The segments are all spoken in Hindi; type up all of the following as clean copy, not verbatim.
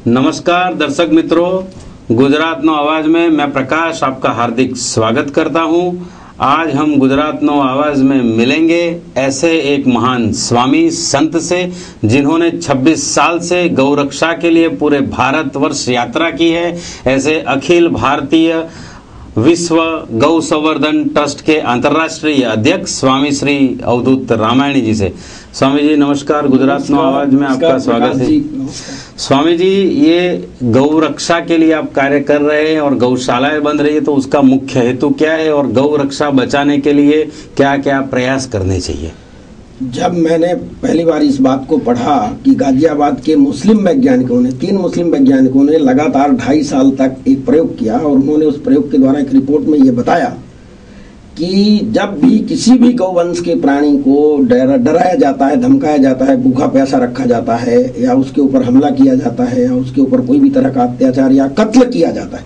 नमस्कार दर्शक मित्रों, गुजरात नो आवाज में मैं प्रकाश आपका हार्दिक स्वागत करता हूं। आज हम गुजरात नो आवाज में मिलेंगे ऐसे एक महान स्वामी संत से जिन्होंने 26 साल से गौ रक्षा के लिए पूरे भारतवर्ष यात्रा की है। ऐसे अखिल भारतीय विश्व गौ संवर्धन ट्रस्ट के अंतर्राष्ट्रीय अध्यक्ष स्वामी श्री अवधूत रामायणी जी से। स्वामी जी नमस्कार, गुजरात नो आवाज में आपका स्वागत है। स्वामी जी, ये गौ रक्षा के लिए आप कार्य कर रहे हैं और गौशालाएं बन रही है, तो उसका मुख्य हेतु क्या है और गौ रक्षा बचाने के लिए क्या क्या प्रयास करने चाहिए? जब मैंने पहली बार इस बात को पढ़ा कि गाजियाबाद के मुस्लिम वैज्ञानिकों ने 3 मुस्लिम वैज्ञानिकों ने लगातार 2.5 साल तक एक प्रयोग किया और उन्होंने उस प्रयोग के द्वारा एक रिपोर्ट में ये बताया कि जब भी किसी भी गौवंश के प्राणी को डराया जाता है, धमकाया जाता है, भूखा प्यासा रखा जाता है या उसके ऊपर हमला किया जाता है या उसके ऊपर कोई भी तरह का अत्याचार या कत्ल किया जाता है,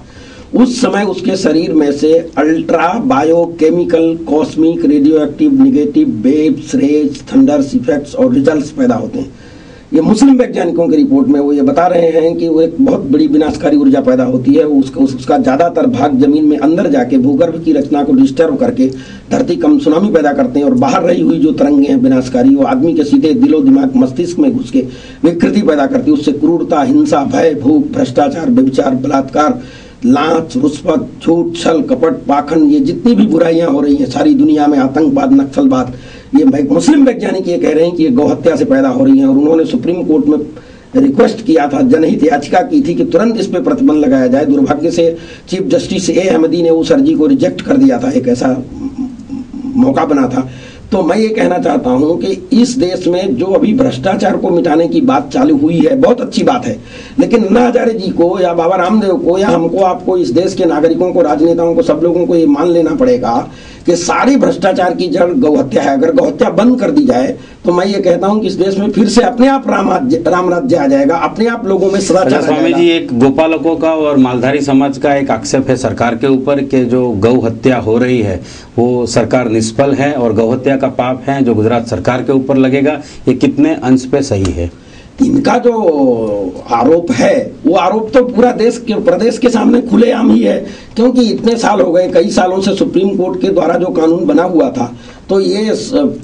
उस समय उसके शरीर में से ultra biochemical cosmic radioactive negative waves rays thunders effects और रिजल्ट्स पैदा होते हैं। ये मुस्लिम वैज्ञानिकों की रिपोर्ट में वो ये बता रहे हैं कि वो एक बहुत बड़ी विनाशकारी ऊर्जा पैदा होती है। उसका ज्यादातर भाग जमीन में अंदर जाके भूगर्भ की रचना को डिस्टर्ब करके धरती कम सुनामी पैदा करते हैं और बाहर रही हुई जो तरंगे हैं विनाशकारी, वो आदमी के सीधे दिलो दिमाग मस्तिष्क में घुस के विकृति पैदा करती है। उससे क्रूरता, हिंसा, भय, भूख, भ्रष्टाचार, व्यभिचार, बलात्कार, लांच, रुष्वत, झूठ, छल, कपट, पाखंड, ये जितनी भी बुराइयां हो रही हैं सारी दुनिया में, आतंकवाद, नक्सलवाद, ये मुस्लिम वैज्ञानिक ये कह रहे हैं कि ये गौहत्या से पैदा हो रही हैं। और उन्होंने सुप्रीम कोर्ट में रिक्वेस्ट किया था, जनहित याचिका की थी कि तुरंत इस पे प्रतिबंध लगाया जाए। दुर्भाग्य से चीफ जस्टिस ए अहमदी ने उस अर्जी को रिजेक्ट कर दिया था, एक ऐसा मौका बना था। तो मैं ये कहना चाहता हूं कि इस देश में जो अभी भ्रष्टाचार को मिटाने की बात चालू हुई है, बहुत अच्छी बात है, लेकिन अन्ना हजारे जी को या बाबा रामदेव को या हमको, आपको, इस देश के नागरिकों को, राजनेताओं को, सब लोगों को ये मान लेना पड़ेगा कि सारी भ्रष्टाचार की जड़ गौहत्या है। अगर गौहत्या बंद कर दी जाए तो मैं ये कहता हूं कि इस देश में फिर से अपने आप राम राज्य आ जाएगा, अपने आप लोगों में सदाचार। स्वामी जी, एक गोपालकों का और मालधारी समाज का एक आक्षेप है सरकार के ऊपर कि जो गौ हत्या हो रही है वो सरकार निष्फल है और गौ हत्या का पाप है जो गुजरात सरकार के ऊपर लगेगा, ये कितने अंश पे सही है? इनका जो आरोप है वो आरोप तो पूरा प्रदेश के सामने खुलेआम ही है, क्योंकि इतने साल हो गए, कई सालों से सुप्रीम कोर्ट के द्वारा जो कानून बना हुआ था, तो ये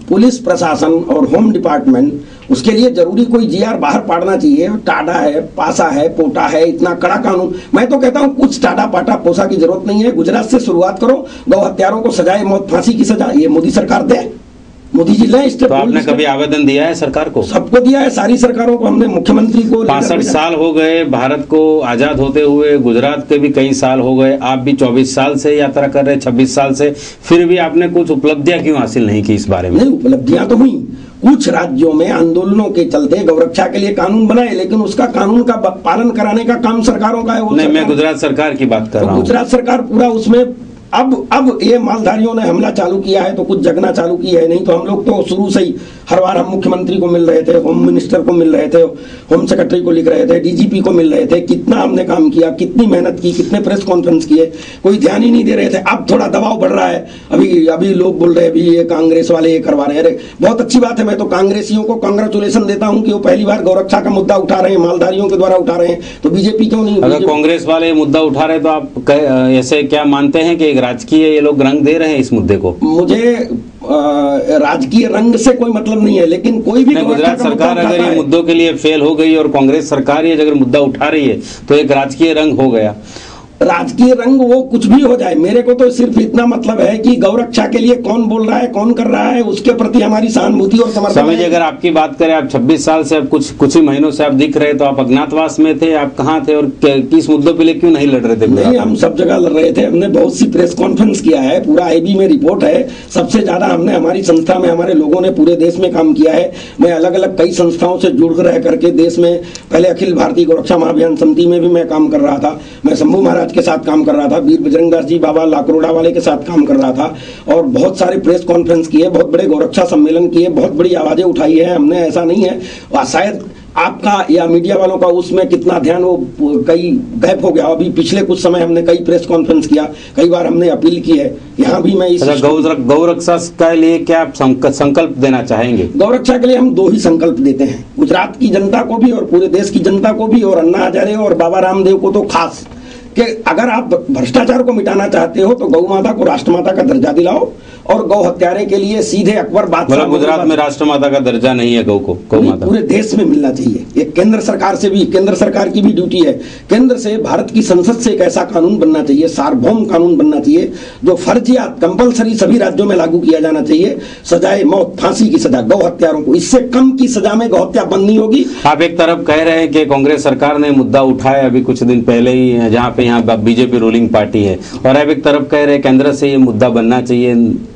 पुलिस प्रशासन और होम डिपार्टमेंट, उसके लिए जरूरी कोई जीआर बाहर पाड़ना चाहिए। टाडा है, पासा है, पोटा है, इतना कड़ा कानून। मैं तो कहता हूँ कुछ टाडा पाटा पोसा की जरूरत नहीं है। गुजरात से शुरुआत करो, गौ हत्यारों को सजाए मौत, फांसी की सजा ये मोदी सरकार दे। मोदी जी ले। तो आपने कभी आवेदन दिया है सरकार को? सबको दिया है, सारी सरकारों को। हमने मुख्यमंत्री को 65 साल हो गए भारत को आजाद होते हुए, गुजरात के भी कई साल हो गए, आप भी 24 साल से यात्रा कर रहे हैं, 26 साल से, फिर भी आपने कुछ उपलब्धियां क्यों हासिल नहीं की इस बारे में? नहीं, उपलब्धियां तो हुई। कुछ राज्यों में आंदोलनों के चलते गौरक्षा के लिए कानून बनाए, लेकिन उसका कानून का पालन कराने का काम सरकारों का है। वो नहीं, मैं गुजरात सरकार की बात कर रहा हूँ। गुजरात सरकार पूरा उसमें अब ये मालधारियों ने हमला चालू किया है तो कुछ जगना चालू की है, नहीं तो हम लोग तो शुरू से ही हर बार हम मुख्यमंत्री को मिल रहे थे, होम मिनिस्टर को मिल रहे थे, होम सेक्रेटरी को लिख रहे थे, डीजीपी को मिल रहे थे। कितना हमने काम किया, कितनी मेहनत की, कितने प्रेस कॉन्फ्रेंस किए, कोई ध्यान ही नहीं दे रहे थे। अब थोड़ा दबाव बढ़ रहा है, अभी लोग बोल रहे हैं अभी ये कांग्रेस वाले ये करवा रहे हैं। अरे बहुत अच्छी बात है, मैं तो कांग्रेसियों को कांग्रेचुलेशन देता हूँ कि वो पहली बार गौरक्षा का मुद्दा उठा रहे हैं, मालधारियों के द्वारा उठा रहे हैं, तो बीजेपी क्यों नहीं? अगर कांग्रेस वाले मुद्दा उठा रहे तो आप ऐसे क्या मानते हैं कि एक राजकीय ये लोग रंग दे रहे हैं इस मुद्दे को? मुझे राजकीय रंग से कोई मतलब नहीं है, लेकिन कोई भी गुजरात सरकार अगर ये मुद्दों के लिए फेल हो गई और कांग्रेस सरकार ये अगर मुद्दा उठा रही है तो एक राजकीय रंग हो गया। राजकीय रंग वो कुछ भी हो जाए, मेरे को तो सिर्फ इतना मतलब है कि गौरक्षा के लिए कौन बोल रहा है, कौन कर रहा है, उसके प्रति हमारी सहानुभूति और समर्थन। स्वामी जी, अगर आपकी बात करें, आप 26 साल से, अब कुछ ही महीनों से आप दिख रहे, तो आप अज्ञातवास में थे, आप कहाँ थे और किस मुद्दों पे क्यों नहीं लड़ रहे थे? नहीं, हम सब जगह लड़ रहे थे। हमने बहुत सी प्रेस कॉन्फ्रेंस किया है, पूरा आईबी में रिपोर्ट है। सबसे ज्यादा हमने हमारी संस्था में, हमारे लोगों ने पूरे देश में काम किया है। मैं अलग अलग कई संस्थाओं से जुड़ रह करके देश में, पहले अखिल भारतीय गौरक्षा महाअभियान समिति में भी मैं काम कर रहा था, मैं शंभू महाराज के साथ काम कर रहा था, वीर बजरंग दास जी बाबा लाकरोड़ा वाले के साथ काम कर रहा था, और बहुत सारे प्रेस कॉन्फ्रेंस किए, बहुत बड़े गौरक्षा सम्मेलन किए, बहुत बड़ी आवाजें उठाई है हमने। ऐसा नहीं है, शायद आपका या मीडिया वालों का उसमें कितना ध्यान वो कई गैप हो गया। अभी पिछले कुछ समय हमने कई प्रेस कॉन्फ्रेंस किया, कई बार हमने अपील की है। यहाँ भी मैं इस गौरक्षा के लिए क्या आप संकल्प देना चाहेंगे? गौरक्षा के लिए हम 2 ही संकल्प देते हैं। गुजरात की जनता को भी और पूरे देश की जनता को भी और अन्ना हजारे और बाबा रामदेव को तो खास कि अगर आप भ्रष्टाचार को मिटाना चाहते हो तो गौ माता को राष्ट्रमाता का दर्जा दिलाओ और गौ हत्यारे के लिए सीधे अकबर बादशाह। गुजरात में राष्ट्रमाता का दर्जा नहीं है गौ माता, पूरे देश में मिलना चाहिए। ये केंद्र सरकार की भी ड्यूटी है। केंद्र से, भारत की संसद से एक ऐसा कानून बनना चाहिए, सार्वभौम कानून बनना चाहिए जो फर्जियात कंपलसरी सभी राज्यों में लागू किया जाना चाहिए। सजाए मौत, फांसी की सजा गौ हत्यारों को, इससे कम की सजा में गौ हत्या बंद नहीं होगी। आप एक तरफ कह रहे हैं कि कांग्रेस सरकार ने मुद्दा उठाया अभी कुछ दिन पहले ही, जहां पे यहाँ बीजेपी रूलिंग पार्टी है, और आप एक तरफ कह रहे हैं केंद्र से ये मुद्दा बनना चाहिए,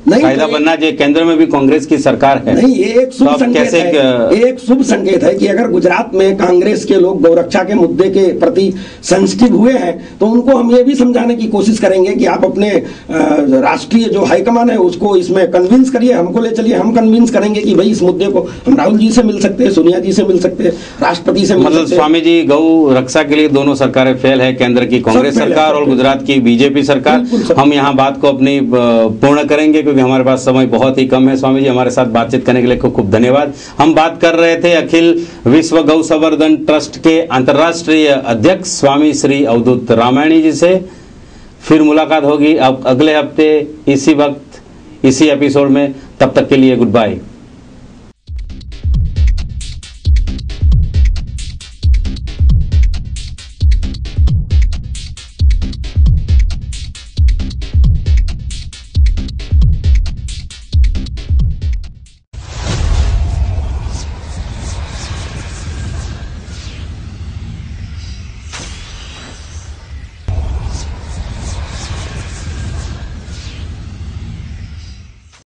कायदा बनना चाहिए, केंद्र में भी कांग्रेस की सरकार है। नहीं, ये एक शुभ संकेत है। एक शुभ संकेत है कि अगर गुजरात में कांग्रेस के लोग गौरक्षा के मुद्दे के प्रति सेंसिटिव हुए हैं तो उनको हम ये भी समझाने की कोशिश करेंगे कि आप अपने राष्ट्रीय जो हाईकमान है उसको इसमें कन्विंस करिए, हमको ले चलिए, हम कन्विंस करेंगे कि भाई इस मुद्दे को हम राहुल जी से मिल सकते हैं, सोनिया जी से मिल सकते हैं, राष्ट्रपति से मिल सकते हैं। स्वामी जी, गौ रक्षा के लिए दोनों सरकारें फेल है, केंद्र की कांग्रेस सरकार और गुजरात की बीजेपी सरकार। हम यहाँ बात को अपनी पूर्ण करेंगे क्योंकि हमारे पास समय बहुत ही कम है। स्वामी जी, हमारे साथ बातचीत करने के लिए खूब खूब धन्यवाद। हम बात कर रहे थे अखिल विश्व गौ संवर्धन ट्रस्ट के अंतर्राष्ट्रीय अध्यक्ष स्वामी श्री अवधूत रामायणी जी से। फिर मुलाकात होगी अब अगले हफ्ते इसी वक्त इसी एपिसोड में। तब तक के लिए गुड बाय।